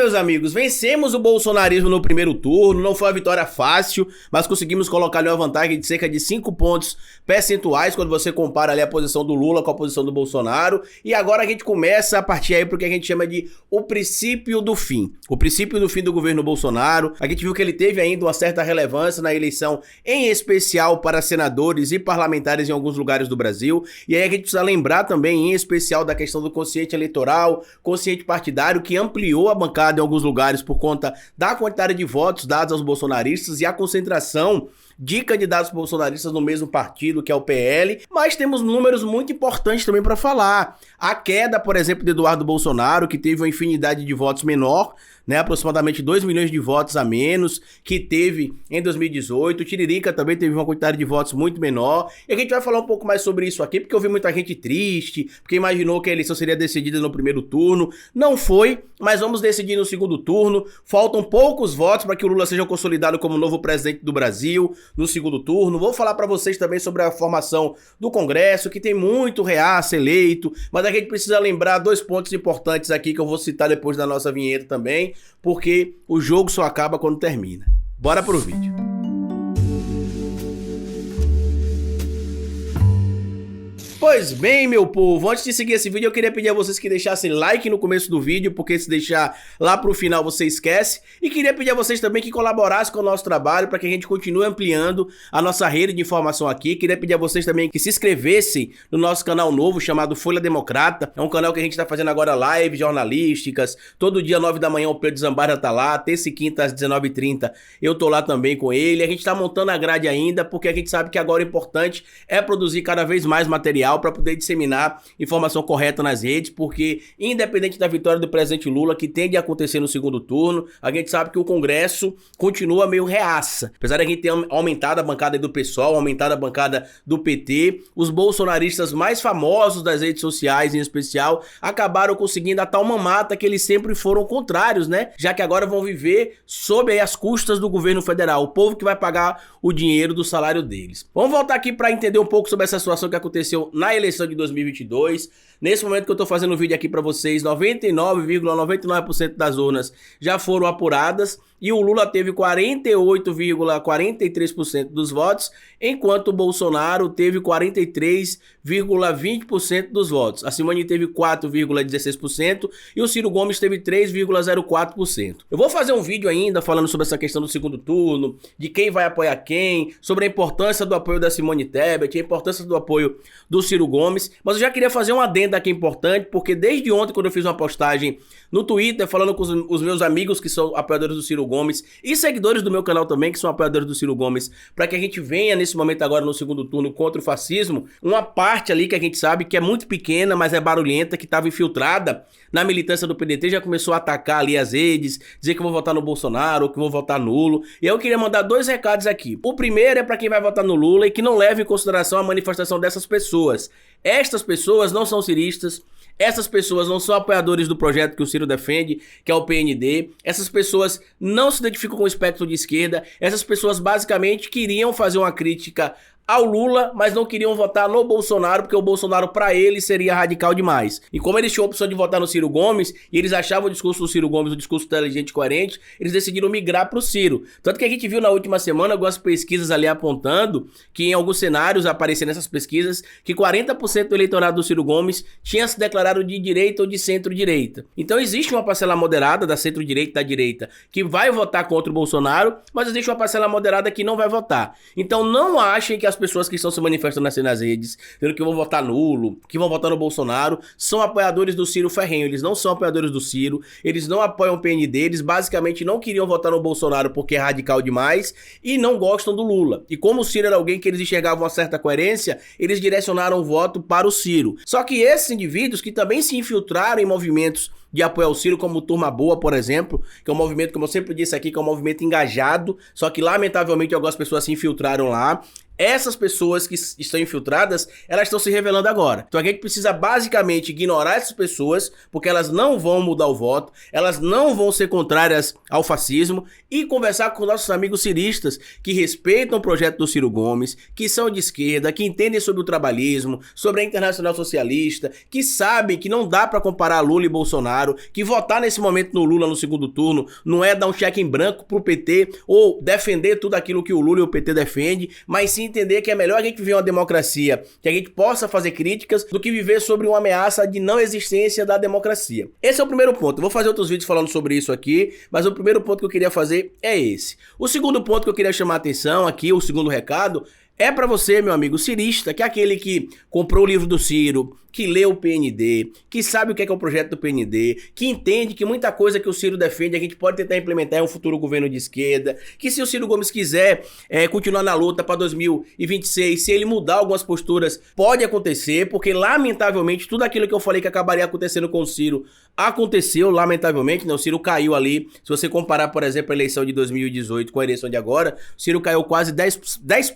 meus amigos, vencemos o bolsonarismo no primeiro turno, não foi uma vitória fácil, mas conseguimos colocar ali uma vantagem de cerca de 5 pontos percentuais quando você compara ali a posição do Lula com a posição do Bolsonaro, e agora a gente começa a partir aí pro que a gente chama de o princípio do fim. O princípio do fim do governo Bolsonaro. A gente viu que ele teve ainda uma certa relevância na eleição, em especial para senadores e parlamentares em alguns lugares do Brasil, e aí a gente precisa lembrar também, em especial, da questão do consciente eleitoral, consciente partidário, que ampliou a bancada em alguns lugares por conta da quantidade de votos dados aos bolsonaristas e a concentração de candidatos bolsonaristas no mesmo partido, que é o PL, mas temos números muito importantes também para falar. A queda, por exemplo, de Eduardo Bolsonaro, que teve uma infinidade de votos menor, né, aproximadamente 2 milhões de votos a menos, que teve em 2018. O Tiririca também teve uma quantidade de votos muito menor. E a gente vai falar um pouco mais sobre isso aqui, porque eu vi muita gente triste, porque imaginou que a eleição seria decidida no primeiro turno. Não foi, mas vamos decidir no segundo turno. Faltam poucos votos para que o Lula seja consolidado como novo presidente do Brasil no segundo turno. Vou falar para vocês também sobre a formação do Congresso, que tem muito reaça eleito, mas a gente precisa lembrar 2 pontos importantes aqui que eu vou citar depois da nossa vinheta também, porque o jogo só acaba quando termina. Bora pro vídeo. Pois bem, meu povo, antes de seguir esse vídeo eu queria pedir a vocês que deixassem like no começo do vídeo, porque se deixar lá pro final você esquece, e queria pedir a vocês também que colaborassem com o nosso trabalho para que a gente continue ampliando a nossa rede de informação aqui. Queria pedir a vocês também que se inscrevessem no nosso canal novo chamado Folha Democrata. É um canal que a gente tá fazendo agora lives jornalísticas, todo dia 9 da manhã o Pedro Zambarda tá lá, terça e quinta às 19h30 eu tô lá também com ele. A gente tá montando a grade ainda, porque a gente sabe que agora o importante é produzir cada vez mais material para poder disseminar informação correta nas redes, porque independente da vitória do presidente Lula, que tende a acontecer no segundo turno, a gente sabe que o Congresso continua meio reaça. Apesar de a gente ter aumentado a bancada do PSOL, aumentado a bancada do PT, os bolsonaristas mais famosos das redes sociais, em especial, acabaram conseguindo a tal mamata que eles sempre foram contrários, né? Já que agora vão viver sob aí as custas do governo federal, o povo que vai pagar o dinheiro do salário deles. Vamos voltar aqui para entender um pouco sobre essa situação que aconteceu na eleição de 2022. Nesse momento que eu tô fazendo o vídeo aqui para vocês, 99,99% das urnas já foram apuradas e o Lula teve 48,43% dos votos, enquanto o Bolsonaro teve 43,20% dos votos. A Simone teve 4,16% e o Ciro Gomes teve 3,04%. Eu vou fazer um vídeo ainda falando sobre essa questão do segundo turno, de quem vai apoiar quem, sobre a importância do apoio da Simone Tebet, a importância do apoio do Ciro Gomes, mas eu já queria fazer um adendo aqui importante, porque desde ontem, quando eu fiz uma postagem no Twitter falando com os meus amigos que são apoiadores do Ciro Gomes e seguidores do meu canal também, que são apoiadores do Ciro Gomes, para que a gente venha nesse momento agora no segundo turno contra o fascismo, uma parte ali que a gente sabe que é muito pequena, mas é barulhenta, que estava infiltrada na militância do PDT, já começou a atacar ali as redes, dizer que vão votar no Bolsonaro ou que vão votar nulo. E eu queria mandar 2 recados aqui. O primeiro é para quem vai votar no Lula e que não leve em consideração a manifestação dessas pessoas. Estas pessoas não são ciristas, essas pessoas não são apoiadores do projeto que o Ciro defende, que é o PND. Essas pessoas não se identificam com o espectro de esquerda. Essas pessoas basicamente queriam fazer uma crítica ao Lula, mas não queriam votar no Bolsonaro, porque o Bolsonaro pra eles seria radical demais. E como eles tinham a opção de votar no Ciro Gomes, e eles achavam o discurso do Ciro Gomes um discurso inteligente e coerente, eles decidiram migrar pro Ciro. Tanto que a gente viu na última semana algumas pesquisas ali apontando que em alguns cenários apareceram nessas pesquisas que 40% do eleitorado do Ciro Gomes tinha se declarado de direita ou de centro-direita. Então existe uma parcela moderada da centro-direita e da direita que vai votar contra o Bolsonaro, mas existe uma parcela moderada que não vai votar. Então não achem que as pessoas que estão se manifestando assim nas redes, dizendo que vão votar nulo, que vão votar no Bolsonaro, são apoiadores do Ciro ferrenho. Eles não são apoiadores do Ciro, eles não apoiam o PND, eles basicamente não queriam votar no Bolsonaro porque é radical demais e não gostam do Lula. E como o Ciro era alguém que eles enxergavam uma certa coerência, eles direcionaram o voto para o Ciro. Só que esses indivíduos que também se infiltraram em movimentos de apoio ao Ciro, como Turma Boa, por exemplo, que é um movimento, como eu sempre disse aqui, que é um movimento engajado, só que lamentavelmente algumas pessoas se infiltraram lá. Essas pessoas que estão infiltradas, elas estão se revelando agora. Então a gente precisa basicamente ignorar essas pessoas, porque elas não vão mudar o voto, elas não vão ser contrárias ao fascismo, e conversar com nossos amigos ciristas que respeitam o projeto do Ciro Gomes, que são de esquerda, que entendem sobre o trabalhismo, sobre a Internacional Socialista, que sabem que não dá para comparar Lula e Bolsonaro, que votar nesse momento no Lula no segundo turno não é dar um cheque em branco pro PT ou defender tudo aquilo que o Lula e o PT defendem, mas sim entender que é melhor a gente viver uma democracia, que a gente possa fazer críticas, do que viver sobre uma ameaça de não existência da democracia. Esse é o primeiro ponto. Eu vou fazer outros vídeos falando sobre isso aqui, mas o primeiro ponto que eu queria fazer é esse. O segundo ponto que eu queria chamar a atenção aqui, o segundo recado, é para você, meu amigo cirista, que é aquele que comprou o livro do Ciro, que lê o PND, que sabe o que é o projeto do PND, que entende que muita coisa que o Ciro defende a gente pode tentar implementar em um futuro governo de esquerda, que se o Ciro Gomes quiser continuar na luta para 2026, se ele mudar algumas posturas, pode acontecer, porque lamentavelmente tudo aquilo que eu falei que acabaria acontecendo com o Ciro, aconteceu, lamentavelmente, né? O Ciro caiu ali, se você comparar, por exemplo, a eleição de 2018 com a eleição de agora, o Ciro caiu quase 10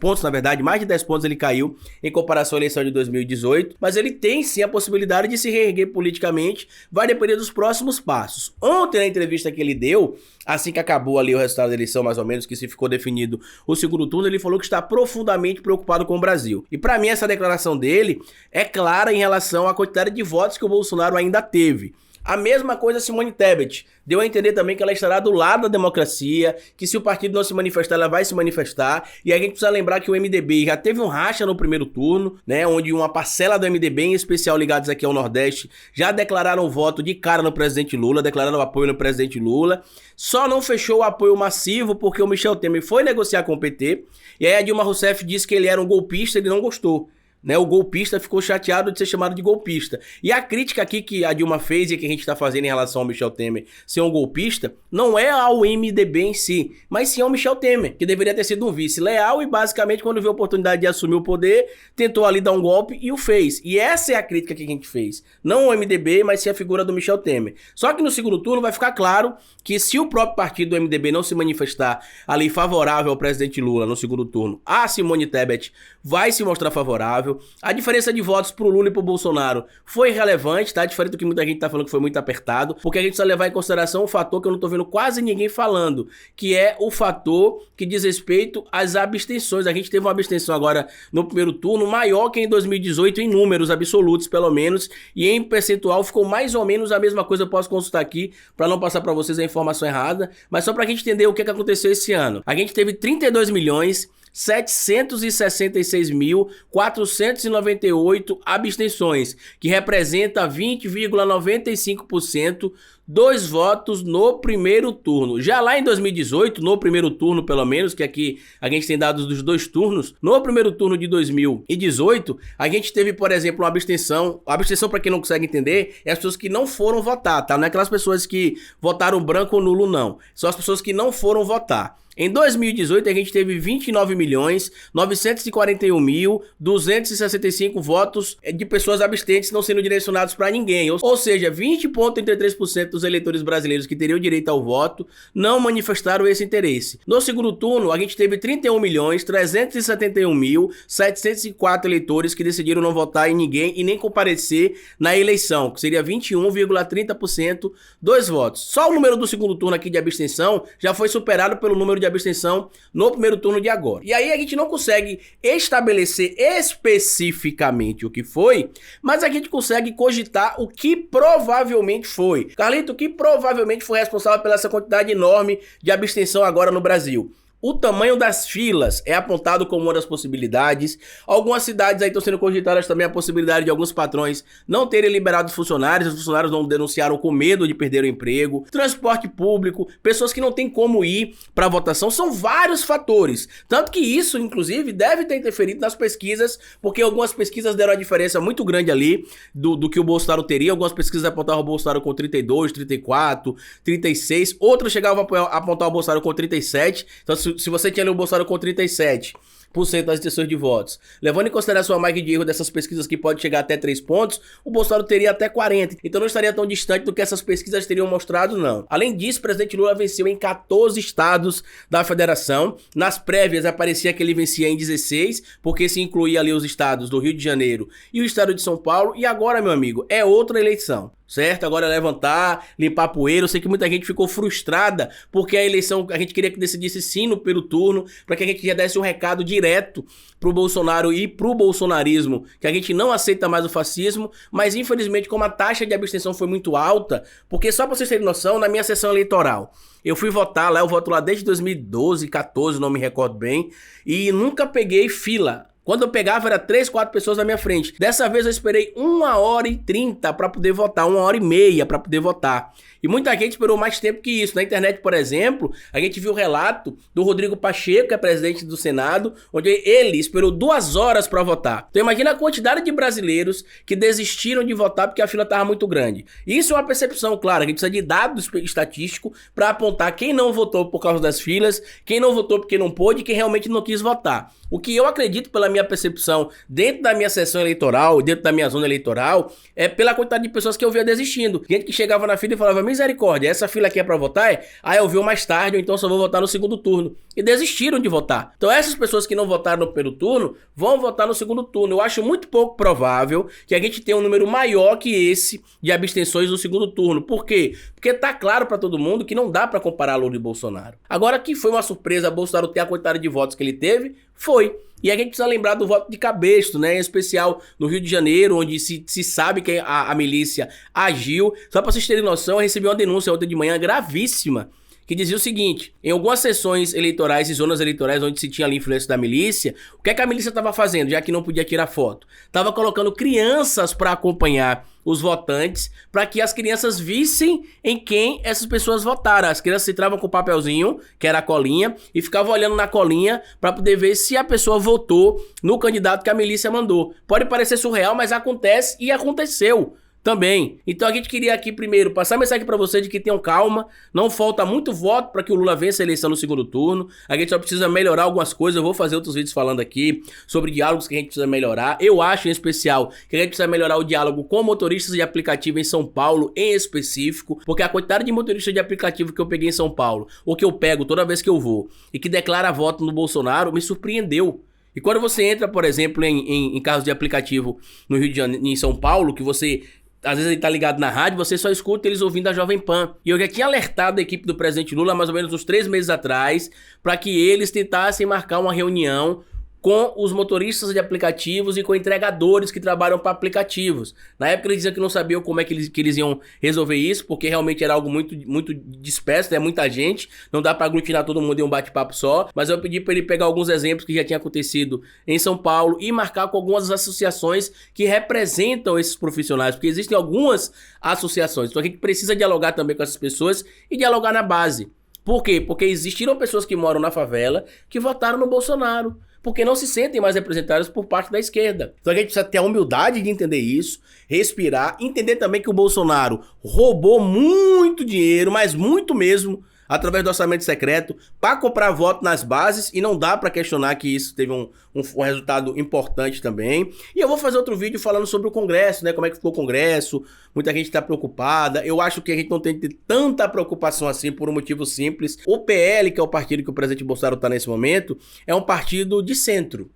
pontos, na verdade, mais de 10 pontos ele caiu em comparação à eleição de 2018, mas ele tem sim a possibilidade de se reerguer politicamente, vai depender dos próximos passos. Ontem, na entrevista que ele deu, assim que acabou ali o resultado da eleição, mais ou menos, que se ficou definido o segundo turno, ele falou que está profundamente preocupado com o Brasil. E para mim essa declaração dele é clara em relação à quantidade de votos que o Bolsonaro ainda teve. A mesma coisa Simone Tebet, deu a entender também que ela estará do lado da democracia, que se o partido não se manifestar, ela vai se manifestar, e a gente precisa lembrar que o MDB já teve um racha no primeiro turno, né, onde uma parcela do MDB, em especial ligados aqui ao Nordeste, já declararam voto de cara no presidente Lula, declararam apoio no presidente Lula, só não fechou o apoio massivo porque o Michel Temer foi negociar com o PT, e aí a Dilma Rousseff disse que ele era um golpista, ele não gostou. Né, o golpista ficou chateado de ser chamado de golpista. E a crítica aqui que a Dilma fez e que a gente está fazendo em relação ao Michel Temer ser um golpista, não é ao MDB em si, mas sim ao Michel Temer, que deveria ter sido um vice leal e basicamente quando viu a oportunidade de assumir o poder, tentou ali dar um golpe e o fez. E essa é a crítica que a gente fez. Não ao MDB, mas sim a figura do Michel Temer. Só que no segundo turno vai ficar claro que se o próprio partido do MDB não se manifestar ali favorável ao presidente Lula no segundo turno, a Simone Tebet vai se mostrar favorável. A diferença de votos pro Lula e pro Bolsonaro foi relevante, tá? Diferente do que muita gente tá falando que foi muito apertado, porque a gente precisa levar em consideração um fator que eu não tô vendo quase ninguém falando, que é o fator que diz respeito às abstenções. A gente teve uma abstenção agora no primeiro turno maior que em 2018 em números absolutos, pelo menos, e em percentual ficou mais ou menos a mesma coisa. Eu posso consultar aqui para não passar para vocês a informação errada, mas só pra gente entender o que aconteceu esse ano. A gente teve 32.766.498 abstenções, que representa 20,95% dos votos no primeiro turno. Já lá em 2018, no primeiro turno pelo menos, que aqui a gente tem dados dos dois turnos, no primeiro turno de 2018, a gente teve, por exemplo, uma abstenção. A abstenção, para quem não consegue entender, é as pessoas que não foram votar, tá? Não é aquelas pessoas que votaram branco ou nulo, não. São as pessoas que não foram votar. Em 2018, a gente teve 29.941.265 votos de pessoas abstentes não sendo direcionados para ninguém. Ou seja, 20,33% dos eleitores brasileiros que teriam direito ao voto não manifestaram esse interesse. No segundo turno, a gente teve 31.371.704 eleitores que decidiram não votar em ninguém e nem comparecer na eleição, que seria 21,30% dos votos. Só o número do segundo turno aqui de abstenção já foi superado pelo número de abstenção no primeiro turno de agora. E aí a gente não consegue estabelecer especificamente o que foi, mas a gente consegue cogitar o que provavelmente foi. Carlito, o que provavelmente foi responsável pela essa quantidade enorme de abstenção agora no Brasil? O tamanho das filas é apontado como uma das possibilidades. Algumas cidades aí estão sendo cogitadas também a possibilidade de alguns patrões não terem liberado os funcionários não denunciaram com medo de perder o emprego. Transporte público, pessoas que não têm como ir para a votação, são vários fatores. Tanto que isso, inclusive, deve ter interferido nas pesquisas, porque algumas pesquisas deram uma diferença muito grande ali do que o Bolsonaro teria. Algumas pesquisas apontavam o Bolsonaro com 32, 34, 36, outras chegavam a apontar o Bolsonaro com 37. Então, se você tinha ali o Bolsonaro com 37, das intenções de votos. Levando em consideração a margem de erro dessas pesquisas que pode chegar até 3 pontos, o Bolsonaro teria até 40. Então não estaria tão distante do que essas pesquisas teriam mostrado, não. Além disso, o presidente Lula venceu em 14 estados da federação. Nas prévias aparecia que ele vencia em 16, porque se incluía ali os estados do Rio de Janeiro e o estado de São Paulo. E agora, meu amigo, é outra eleição. Certo? Agora é levantar, limpar poeira. Eu sei que muita gente ficou frustrada porque a eleição, a gente queria que decidisse sim no primeiro turno, para que a gente já desse um recado direto pro Bolsonaro e pro bolsonarismo, que a gente não aceita mais o fascismo, mas infelizmente como a taxa de abstenção foi muito alta, porque só pra vocês terem noção, na minha sessão eleitoral, eu fui votar lá, eu voto lá desde 2012, 14, não me recordo bem, e nunca peguei fila. Quando eu pegava, era 3, 4 pessoas na minha frente. Dessa vez eu esperei 1h30 para poder votar, 1h30 para poder votar. E muita gente esperou mais tempo que isso. Na internet, por exemplo, a gente viu o relato do Rodrigo Pacheco, que é presidente do Senado, onde ele esperou 2 horas para votar. Então imagina a quantidade de brasileiros que desistiram de votar porque a fila estava muito grande. Isso é uma percepção, claro, a gente precisa de dados estatísticos para apontar quem não votou por causa das filas, quem não votou porque não pôde e quem realmente não quis votar. O que eu acredito pela minha percepção dentro da minha sessão eleitoral, dentro da minha zona eleitoral, é pela quantidade de pessoas que eu via desistindo. Gente que chegava na fila e falava, misericórdia, essa fila aqui é pra votar? Aí eu vi mais tarde, ou então só vou votar no segundo turno. E desistiram de votar. Então essas pessoas que não votaram no primeiro turno, vão votar no segundo turno. Eu acho muito pouco provável que a gente tenha um número maior que esse de abstenções no segundo turno. Por quê? Porque tá claro pra todo mundo que não dá pra comparar Lula e Bolsonaro. Agora que foi uma surpresa Bolsonaro ter a quantidade de votos que ele teve, foi. E a gente precisa lembrar do voto de Cabresto, né? Em especial no Rio de Janeiro, onde se sabe que a milícia agiu. Só para vocês terem noção, eu recebi uma denúncia ontem de manhã gravíssima, que dizia o seguinte: em algumas sessões eleitorais e zonas eleitorais onde se tinha ali influência da milícia, o que é que a milícia estava fazendo, já que não podia tirar foto? Estava colocando crianças para acompanhar os votantes, para que as crianças vissem em quem essas pessoas votaram. As crianças entravam com o papelzinho, que era a colinha, e ficavam olhando na colinha para poder ver se a pessoa votou no candidato que a milícia mandou. Pode parecer surreal, mas acontece e aconteceu também. Então a gente queria aqui primeiro passar a mensagem para vocês de que tenham calma, não falta muito voto para que o Lula vença a eleição no segundo turno, a gente só precisa melhorar algumas coisas. Eu vou fazer outros vídeos falando aqui sobre diálogos que a gente precisa melhorar. Eu acho em especial que a gente precisa melhorar o diálogo com motoristas de aplicativo em São Paulo em específico, porque a quantidade de motoristas de aplicativo que eu peguei em São Paulo, ou que eu pego toda vez que eu vou, e que declara voto no Bolsonaro, me surpreendeu. E quando você entra, por exemplo, em carros de aplicativo no Rio de Janeiro, em São Paulo, que você às vezes ele tá ligado na rádio, você só escuta eles ouvindo a Jovem Pan. E eu já tinha alertado a equipe do presidente Lula mais ou menos uns 3 meses atrás, para que eles tentassem marcar uma reunião com os motoristas de aplicativos e com entregadores que trabalham para aplicativos. Na época eles diziam que não sabiam como é que eles iam resolver isso, porque realmente era algo muito disperso, é muita gente, não dá para aglutinar todo mundo em um bate-papo só, mas eu pedi para ele pegar alguns exemplos que já tinha acontecido em São Paulo e marcar com algumas associações que representam esses profissionais, porque existem algumas associações, então a gente precisa dialogar também com essas pessoas e dialogar na base. Por quê? Porque existiram pessoas que moram na favela que votaram no Bolsonaro, porque não se sentem mais representados por parte da esquerda. Então a gente precisa ter a humildade de entender isso, respirar, entender também que o Bolsonaro roubou muito dinheiro, mas muito mesmo, através do orçamento secreto, para comprar voto nas bases, e não dá para questionar que isso teve um resultado importante também. E eu vou fazer outro vídeo falando sobre o Congresso, né, como é que ficou o Congresso, muita gente está preocupada. Eu acho que a gente não tem que ter tanta preocupação assim por um motivo simples. O PL, que é o partido que o presidente Bolsonaro está nesse momento, é um partido de centro,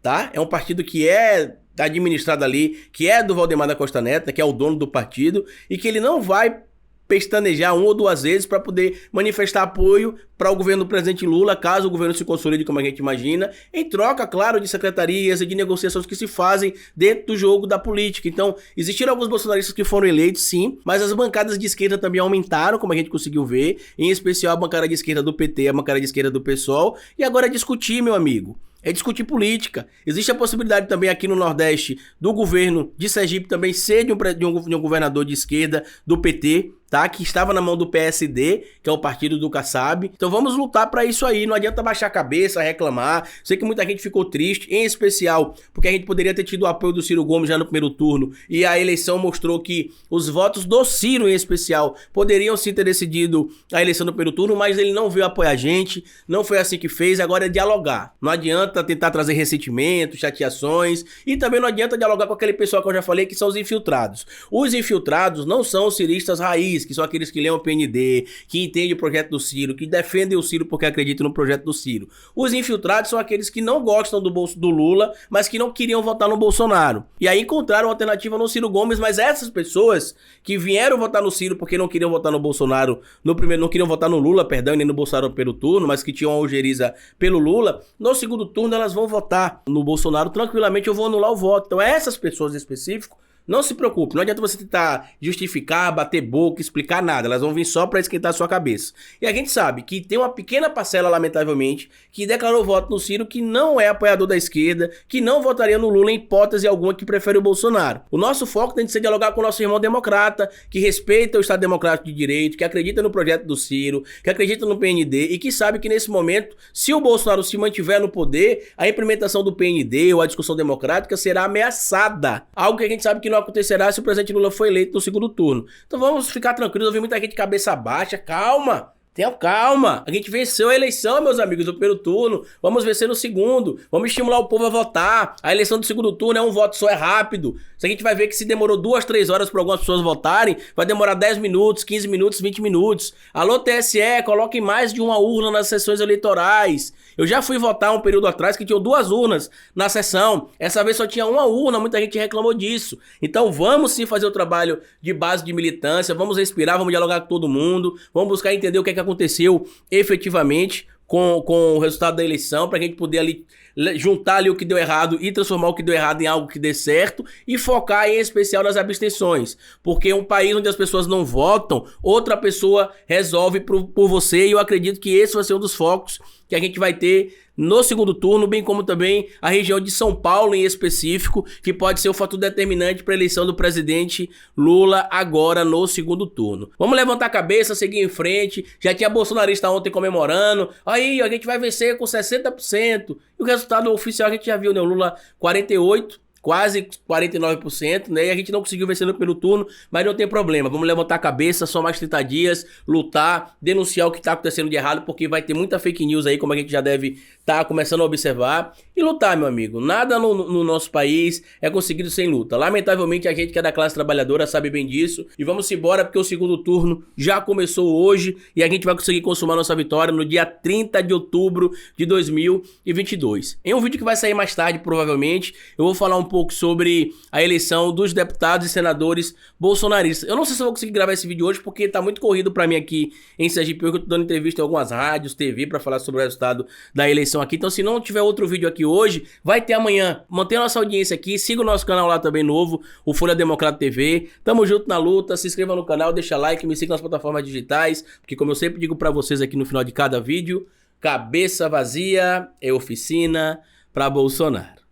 tá? É um partido que é administrado ali, que é do Valdemar da Costa Neto, que é o dono do partido, e que ele não vai pestanejar 1 ou 2 vezes para poder manifestar apoio para o governo do presidente Lula, caso o governo se consolide como a gente imagina, em troca, claro, de secretarias e de negociações que se fazem dentro do jogo da política. Então, existiram alguns bolsonaristas que foram eleitos, sim, mas as bancadas de esquerda também aumentaram, como a gente conseguiu ver, em especial a bancada de esquerda do PT, a bancada de esquerda do PSOL, e agora é discutir, meu amigo. É discutir política. Existe a possibilidade também aqui no Nordeste do governo de Sergipe também ser de um governador de esquerda do PT, tá? Que estava na mão do PSD, que é o partido do Kassab. Então vamos lutar para isso aí. Não adianta baixar a cabeça, reclamar. Sei que muita gente ficou triste, em especial porque a gente poderia ter tido o apoio do Ciro Gomes já no primeiro turno, e a eleição mostrou que os votos do Ciro, em especial, poderiam sim ter decidido a eleição no primeiro turno, mas ele não veio apoiar a gente, não foi assim que fez. Agora é dialogar. Não adianta adianta tentar trazer ressentimento, chateações, e também não adianta dialogar com aquele pessoal que eu já falei, que são os infiltrados. Os infiltrados não são os ciristas raiz, que são aqueles que leem o PND, que entendem o projeto do Ciro, que defendem o Ciro porque acreditam no projeto do Ciro. Os infiltrados são aqueles que não gostam do bolso do Lula, mas que não queriam votar no Bolsonaro. E aí encontraram alternativa no Ciro Gomes, mas essas pessoas que vieram votar no Ciro porque não queriam votar no Bolsonaro, no primeiro, não queriam votar no Lula, perdão, e nem no Bolsonaro pelo turno, mas que tinham a ojeriza pelo Lula, no segundo turno elas vão votar no Bolsonaro tranquilamente, eu vou anular o voto. Então essas pessoas em específico, não se preocupe, não adianta você tentar justificar, bater boca, explicar nada, elas vão vir só pra esquentar a sua cabeça. E a gente sabe que tem uma pequena parcela, lamentavelmente, que declarou voto no Ciro, que não é apoiador da esquerda, que não votaria no Lula em hipótese alguma, que prefere o Bolsonaro. O nosso foco tem de ser dialogar com o nosso irmão democrata, que respeita o Estado Democrático de Direito, que acredita no projeto do Ciro, que acredita no PND e que sabe que nesse momento, se o Bolsonaro se mantiver no poder, a implementação do PND ou a discussão democrática será ameaçada. Algo que a gente sabe que não acontecerá se o presidente Lula for eleito no segundo turno. Então vamos ficar tranquilos, eu vi muita gente de cabeça baixa, calma. Tenham calma, a gente venceu a eleição, meus amigos, do primeiro turno, vamos vencer no segundo, vamos estimular o povo a votar, a eleição do segundo turno é um voto só, é rápido, a gente vai ver que se demorou 2, 3 horas para algumas pessoas votarem, vai demorar 10 minutos, 15 minutos, 20 minutos, alô TSE, coloquem mais de uma urna nas sessões eleitorais, eu já fui votar um período atrás que tinha 2 urnas na sessão, essa vez só tinha uma urna, muita gente reclamou disso, então vamos sim fazer o trabalho de base de militância, vamos respirar, vamos dialogar com todo mundo, vamos buscar entender o que é que aconteceu efetivamente com o resultado da eleição, para a gente poder ali juntar ali o que deu errado e transformar o que deu errado em algo que dê certo e focar em especial nas abstenções, porque um país onde as pessoas não votam, outra pessoa resolve por você, e eu acredito que esse vai ser um dos focos que a gente vai ter no segundo turno, bem como também a região de São Paulo em específico, que pode ser o fator determinante para a eleição do presidente Lula agora no segundo turno. Vamos levantar a cabeça, seguir em frente, já tinha bolsonarista ontem comemorando, aí a gente vai vencer com 60%, e o resultado oficial a gente já viu, né, o Lula 48%, quase 49%, né? E a gente não conseguiu vencer no primeiro turno, mas não tem problema. Vamos levantar a cabeça, só mais 30 dias, lutar, denunciar o que está acontecendo de errado, porque vai ter muita fake news aí, como a gente já deve estar começando a observar. E lutar, meu amigo. Nada no nosso país é conseguido sem luta. Lamentavelmente, a gente que é da classe trabalhadora sabe bem disso. E vamos embora, porque o segundo turno já começou hoje e a gente vai conseguir consumar nossa vitória no dia 30 de outubro de 2022. Em um vídeo que vai sair mais tarde, provavelmente, eu vou falar um pouco sobre a eleição dos deputados e senadores bolsonaristas. Eu não sei se eu vou conseguir gravar esse vídeo hoje, porque tá muito corrido pra mim aqui em Sergipe, porque eu tô dando entrevista em algumas rádios, TV, pra falar sobre o resultado da eleição aqui. Então, se não tiver outro vídeo aqui hoje, vai ter amanhã. Mantenha a nossa audiência aqui, siga o nosso canal lá também novo, o Folha Democrata TV. Tamo junto na luta, se inscreva no canal, deixa like, me siga nas plataformas digitais, porque como eu sempre digo pra vocês aqui no final de cada vídeo, cabeça vazia é oficina pra Bolsonaro.